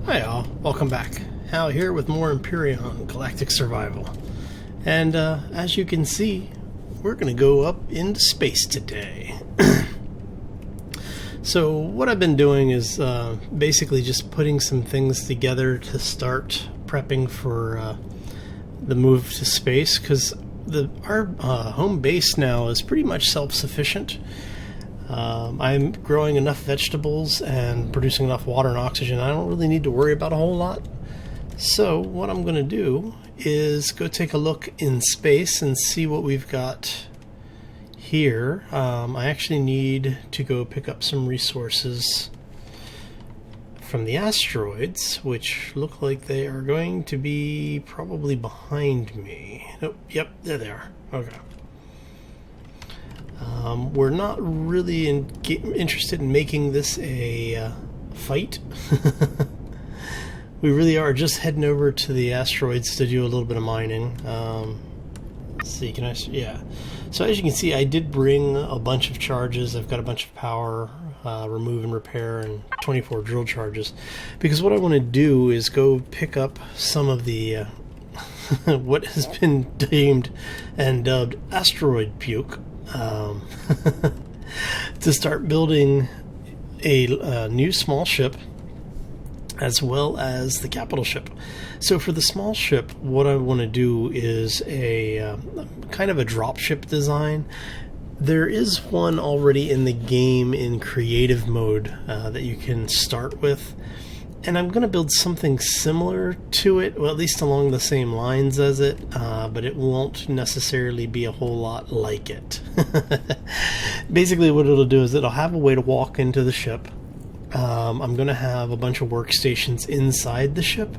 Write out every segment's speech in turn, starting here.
Hi all, welcome back. Hal here with more Empyrion Galactic Survival. And as you can see, we're going to go up into space today. So what I've been doing is basically just putting some things together to start prepping for the move to space, because our home base now is pretty much self-sufficient. I'm growing enough vegetables and producing enough water and oxygen. I don't really need to worry about a whole lot. So what I'm going to do is go take a look in space and see what we've got here. I actually need to go pick up some resources from the asteroids, which look like they are going to be probably behind me. Oh, yep, there they are. Okay. We're not really interested in making this a fight. We really are just heading over to the asteroids to do a little bit of mining. Let's see, can I? Yeah. So as you can see, I did bring a bunch of charges. I've got a bunch of power, remove and repair, and 24 drill charges. Because what I want to do is go pick up some of the what has been deemed and dubbed asteroid puke. To start building a new small ship as well as the capital ship. So for the small ship, what I want to do is a kind of a drop ship design. There is one already in the game in creative mode that you can start with, and I'm going to build something similar to it, well, at least along the same lines as it, but it won't necessarily be a whole lot like it. Basically what it'll do is it'll have a way to walk into the ship. I'm going to have a bunch of workstations inside the ship,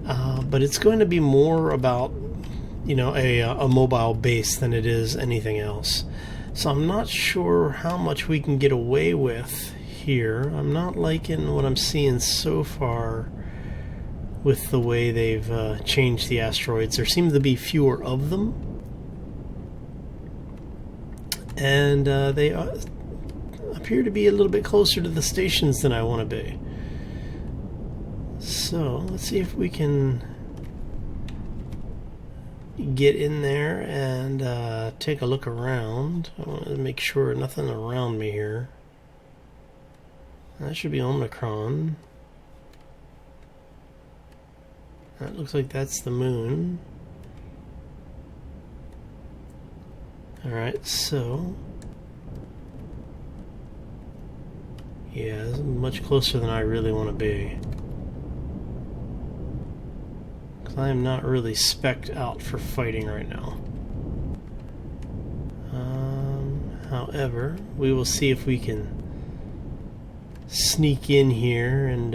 but it's going to be more about, you know, a mobile base than it is anything else. So I'm not sure how much we can get away with here. I'm not liking what I'm seeing so far with the way they've changed the asteroids. There seem to be fewer of them, and they appear to be a little bit closer to the stations than I want to be. So let's see if we can get in there and take a look around. I want to make sure nothing around me here. That should be Omicron. That looks like that's the moon. Alright, so yeah, this is much closer than I really want to be, because I am not really spec'd out for fighting right now. However, we will see if we can sneak in here and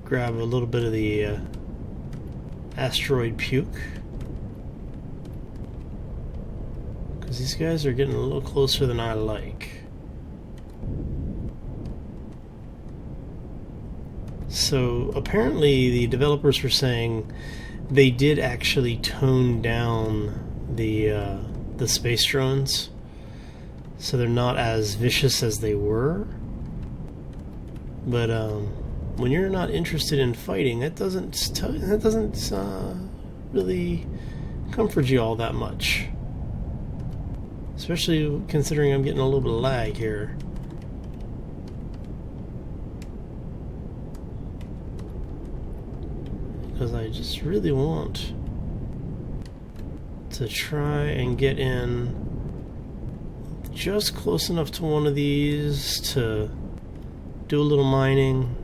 grab a little bit of the asteroid puke, because these guys are getting a little closer than I like. So apparently the developers were saying they did actually tone down the space drones, so they're not as vicious as they were. But when you're not interested in fighting, that doesn't really comfort you all that much. Especially considering I'm getting a little bit of lag here. Because I just really want to try and get in just close enough to one of these to do a little mining.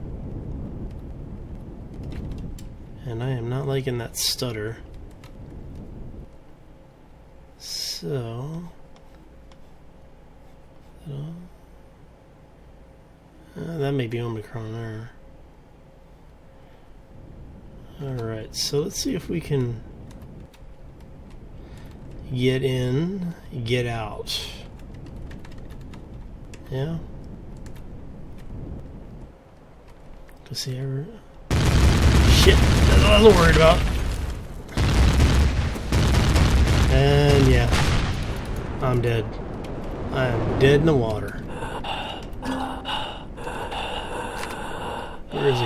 And I am not liking that stutter. So that may be Omicron there. Alright, so let's see if we can get in, get out. Yeah? Let's see, shit, that's what I was worried about. And yeah, I'm dead. I am dead in the water. Where is he?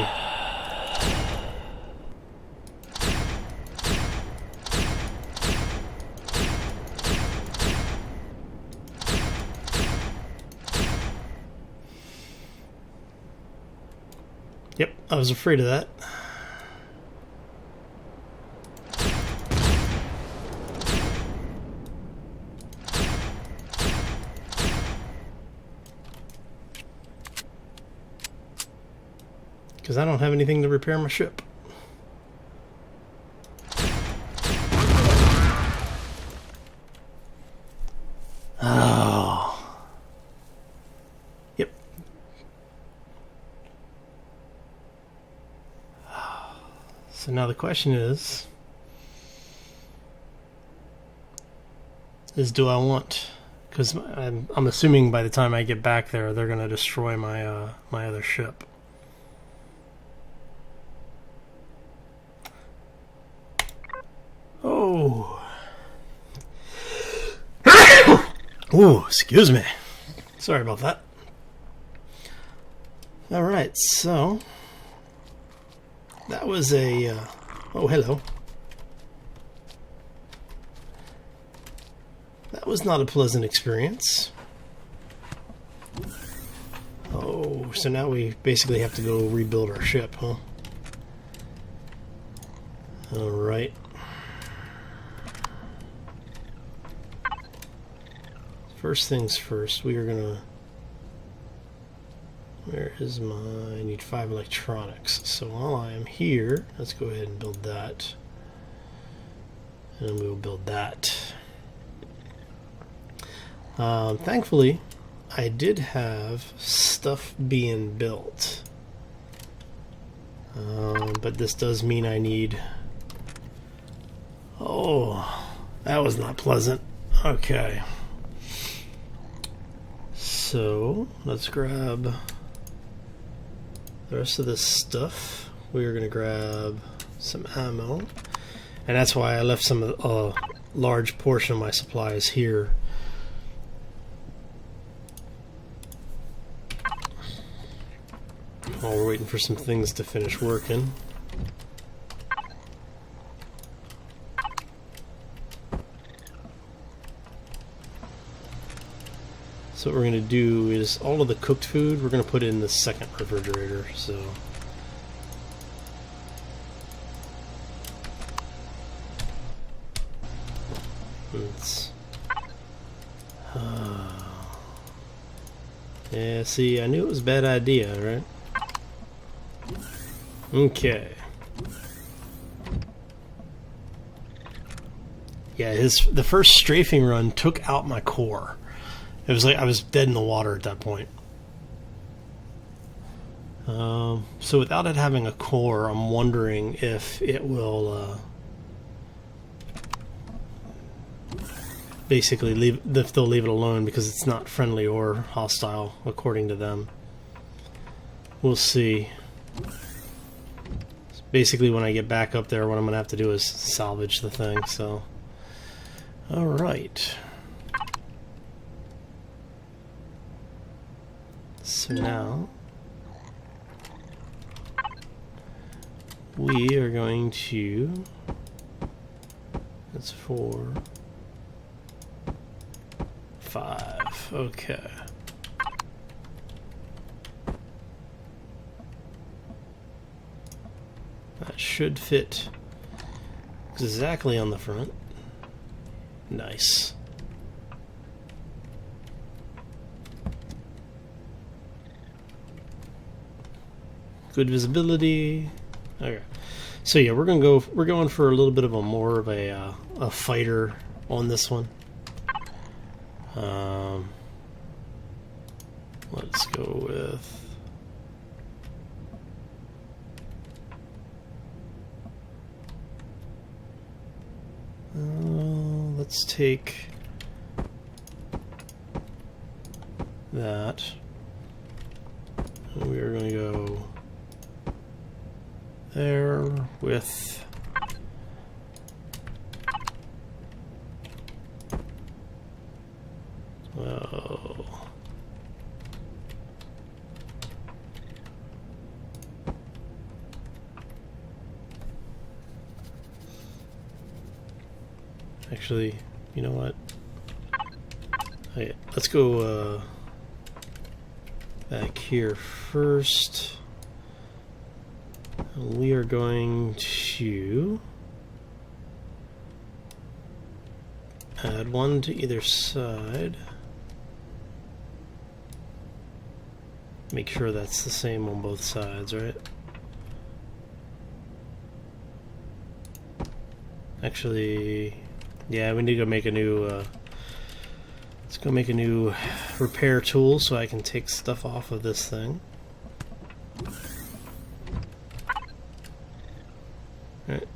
Yep, I was afraid of that. Because I don't have anything to repair my ship. Oh. Yep. So now the question is do I want? Because I'm assuming by the time I get back there, they're going to destroy my my other ship. Oh. Ooh, excuse me. Sorry about that. Alright, so that was a oh, hello. That was not a pleasant experience. Oh, so now we basically have to go rebuild our ship, huh? Alright. First things first, we are gonna... Where is my... I need 5 electronics. So while I am here, let's go ahead and build that. And we'll build that. Thankfully, I did have stuff being built. But this does mean I need... Oh, that was not pleasant. Okay. So, let's grab the rest of this stuff. We are going to grab some ammo. And that's why I left some large portion of my supplies here. While we're waiting for some things to finish working. So what we're going to do is all of the cooked food we're going to put in the second refrigerator. So let's yeah, see, I knew it was a bad idea, right? Okay. Yeah, the first strafing run took out my core. It was like I was dead in the water at that point. So without it having a core, I'm wondering if it will basically if they'll leave it alone because it's not friendly or hostile according to them. We'll see. Basically, when I get back up there, what I'm going to have to do is salvage the thing. So, all right. So now we are going to, that's 4, 5, okay. That should fit exactly on the front. Nice. Good visibility. Okay. So yeah, we're going for a little bit of a more of a fighter on this one. Let's go with let's take that. We are going to go there with Actually, you know what? Okay, let's go back here first. We are going to add one to either side. Make sure that's the same on both sides, right? Actually, yeah, we need to go make a new, let's go make a new repair tool so I can take stuff off of this thing. Alright.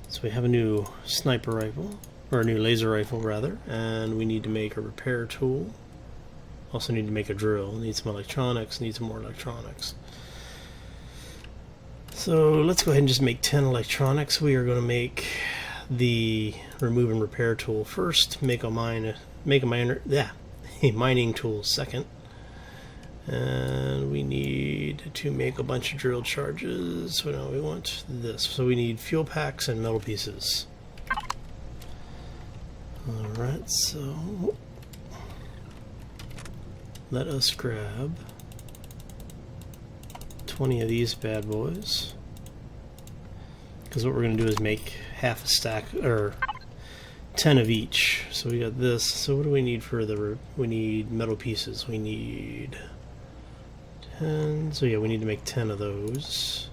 So we have a new sniper rifle, or a new laser rifle rather, and we need to make a repair tool. Also need to make a drill, need some electronics, need some more electronics. So let's go ahead and just make 10 electronics. We are going to make the remove and repair tool first, make a mining tool second, and we need to make a bunch of drill charges. So now we want this. So we need fuel packs and metal pieces. Alright, so let us grab 20 of these bad boys, because what we're going to do is make half a stack, or 10 of each. So we got this. So what do we need for the, we need metal pieces. We need 10. So yeah, we need to make 10 of those.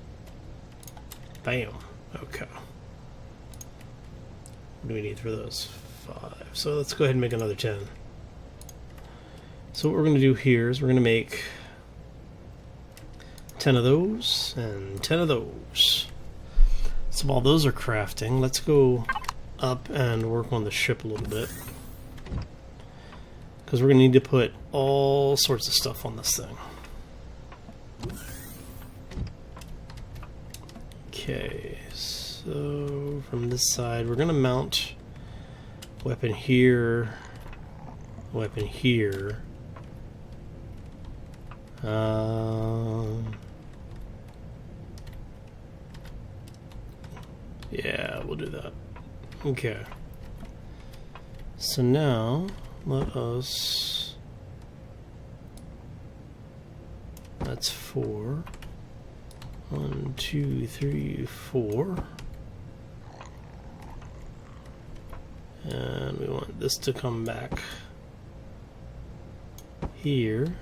Bam. Okay. What do we need for those? 5. So let's go ahead and make another 10. So what we're going to do here is we're going to make 10 of those and 10 of those. So while those are crafting, let's go up and work on the ship a little bit, because we're going to need to put all sorts of stuff on this thing. Okay, so from this side we're going to mount weapon here, weapon here. Yeah, we'll do that. Okay. So now, let us... That's 4. 1, 2, 3, 4. And we want this to come back here.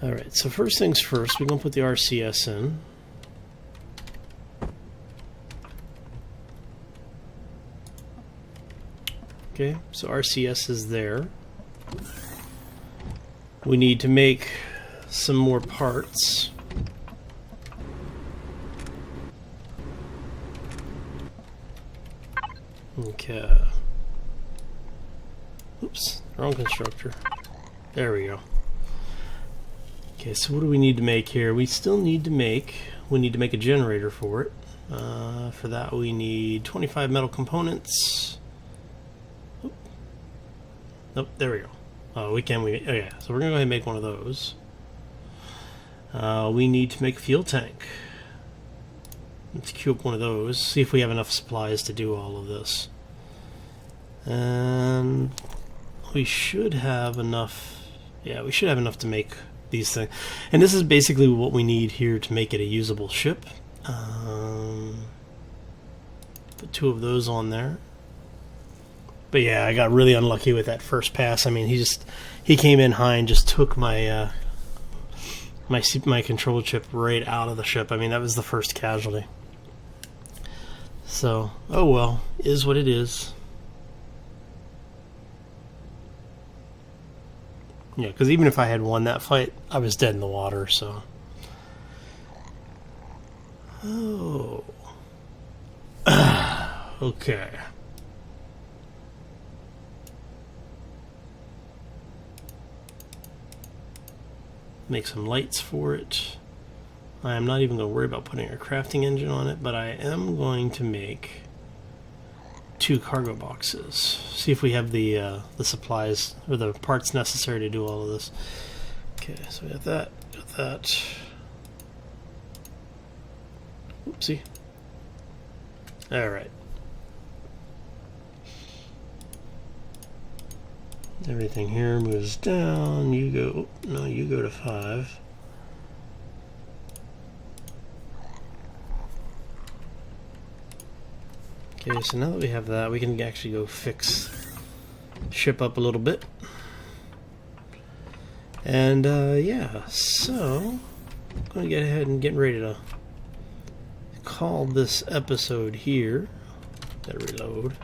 Alright, so first things first, we're going to put the RCS in. Okay, so RCS is there. We need to make some more parts. Okay. Oops, wrong constructor. There we go. Okay, so what do we need to make here? We still need to make, a generator for it. For that we need 25 metal components. Nope, there we go. Oh yeah, so we're gonna go ahead and make one of those. We need to make a fuel tank. Let's queue up one of those, see if we have enough supplies to do all of this. And we should have enough, yeah, we should have enough to make these things. And this is basically what we need here to make it a usable ship. Put 2 of those on there. But yeah, I got really unlucky with that first pass. I mean, he came in high and just took my my control chip right out of the ship. I mean, that was the first casualty. So, oh well, is what it is. Yeah, because even if I had won that fight, I was dead in the water, so. Oh. Okay. Make some lights for it. I am not even going to worry about putting a crafting engine on it, but I am going to make 2 cargo boxes. See if we have the supplies or the parts necessary to do all of this. Okay, so we got that, got that. Oopsie. All right. Everything here moves down. You go, no, you go to 5. Okay, so now that we have that, we can actually go fix ship up a little bit. And yeah, so I'm going to get ahead and get ready to call this episode here. Gotta reload.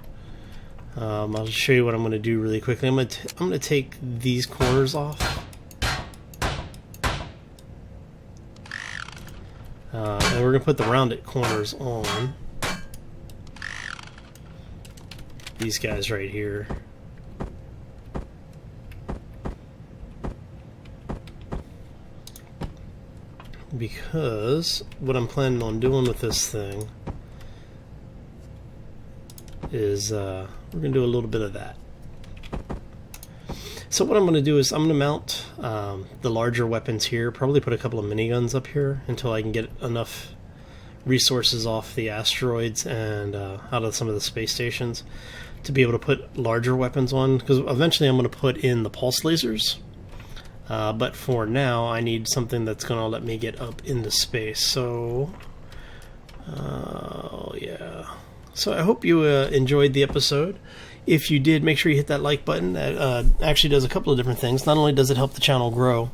I'll just show you what I'm going to do really quickly. I'm going to take these corners off. And we're going to put the rounded corners on. These guys right here. Because what I'm planning on doing with this thing is we're going to do a little bit of that. So what I'm going to do is I'm going to mount the larger weapons here, probably put a couple of miniguns up here until I can get enough resources off the asteroids and out of some of the space stations to be able to put larger weapons on, because eventually I'm going to put in the pulse lasers. But for now, I need something that's going to let me get up into space. So, yeah. So I hope you enjoyed the episode. If you did, make sure you hit that like button. That actually does a couple of different things. Not only does it help the channel grow,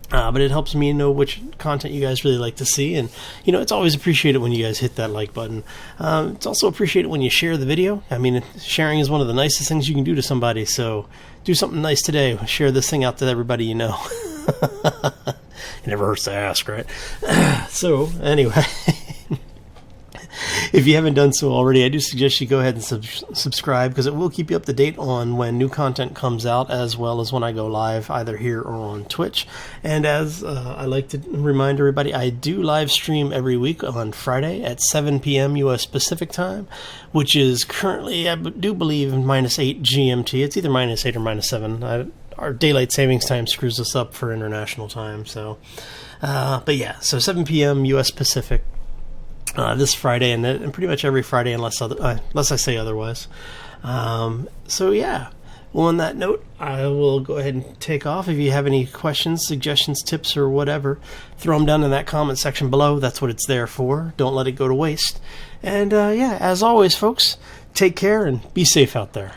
but it helps me know which content you guys really like to see. And, you know, it's always appreciated when you guys hit that like button. It's also appreciated when you share the video. I mean, sharing is one of the nicest things you can do to somebody. So do something nice today. Share this thing out to everybody you know. It never hurts to ask, right? So, anyway. If you haven't done so already, I do suggest you go ahead and subscribe, because it will keep you up to date on when new content comes out, as well as when I go live either here or on Twitch. And as I like to remind everybody, I do live stream every week on Friday at 7 p.m. U.S. Pacific time, which is currently, I do believe, -8 GMT. It's either -8 or -7. Our daylight savings time screws us up for international time. So, but yeah, so 7 p.m. U.S. Pacific. This Friday, and pretty much every Friday unless I say otherwise. So yeah, well, on that note, I will go ahead and take off. If you have any questions, suggestions, tips, or whatever, throw them down in that comment section below. That's what it's there for. Don't let it go to waste. And yeah, as always, folks, take care and be safe out there.